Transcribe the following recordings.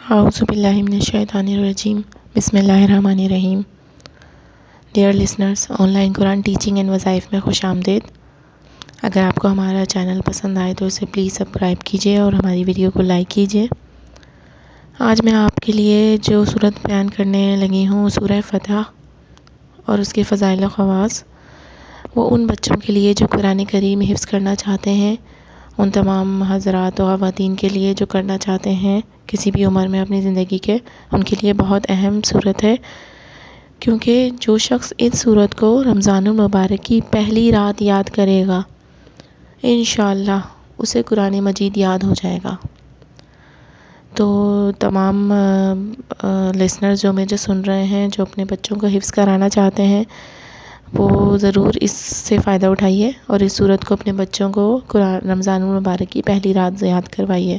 اعوذ باللہ من الشیطان الرجیم بسم اللہ الرحمن الرحیم۔ Dear listeners, on line Quran teaching and وظائف میں خوش آمدید۔ اگر آپ کو ہمارا چینل پسند آئے تو اسے پلیز سبسکرائب کیجیے اور ہماری ویڈیو کو لائک کیجیے۔ آج میں آپ کے لیے جو سورت بیان کرنے لگی ہوں سورہ فتح اور اس کے فضائل و خواص، وہ ان بچوں کے لیے جو قرآن کریم حفظ کرنا چاہتے ہیں، ان تمام حضرات و خواتین کے لیے جو کرنا چاہتے ہیں کسی بھی عمر میں اپنی زندگی کے، ان کے لیے بہت اہم سورت ہے، کیونکہ جو شخص اس سورت کو رمضان المبارک کی پہلی رات یاد کرے گا انشاءاللہ اسے قرآن مجید یاد ہو جائے گا۔ تو تمام لسنر جو مجھے سن رہے ہیں، جو اپنے بچوں کو حفظ کرانا چاہتے ہیں، وہ ضرور اس سے فائدہ اٹھائیے اور اس سورت کو اپنے بچوں کو رمضان المبارک کی پہلی رات یاد کروائیے۔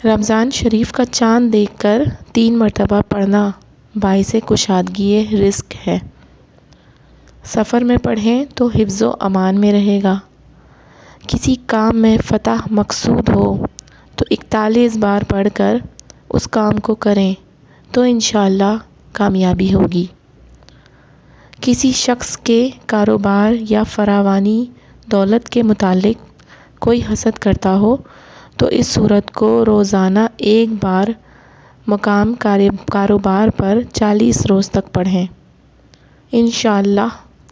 رمضان شریف کا چاند دیکھ کر 3 مرتبہ پڑھنا باعث کشادگی رزق ہے۔ سفر میں پڑھیں تو حفظ و امان میں رہے گا۔ کسی کام میں فتح مقصود ہو تو 41 بار پڑھ کر اس کام کو کریں تو انشاءاللہ کامیابی ہوگی۔ کسی شخص کے کاروبار یا فراوانی دولت کے متعلق کوئی حسد کرتا ہو تو اس سورت کو روزانہ 1 بار مقام کاروبار پر 40 روز تک پڑھیں۔ انشاءاللہ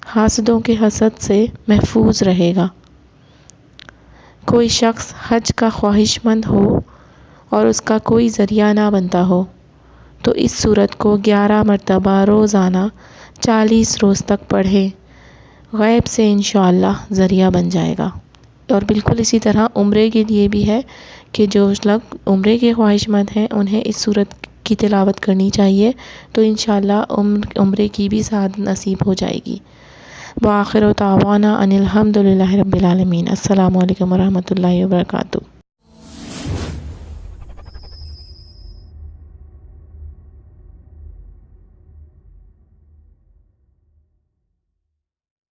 حاسدوں کے حسد سے محفوظ رہے گا۔ کوئی شخص حج کا خواہش مند ہو اور اس کا کوئی ذریعہ نہ بنتا ہو تو اس سورت کو 11 مرتبہ روزانہ 40 روز تک پڑھیں، غیب سے انشاءاللہ ذریعہ بن جائے گا۔ اور بالکل اسی طرح عمرے کے لیے بھی ہے کہ جو لوگ عمرے کے خواہش مند ہیں انہیں اس سورت کی تلاوت کرنی چاہیے تو انشاءاللہ عمرے کی بھی سعادت نصیب ہو جائے گی۔ وآخر دعوانا ان الحمد للہ رب العالمین۔ السلام علیکم ورحمۃ اللہ وبرکاتہ۔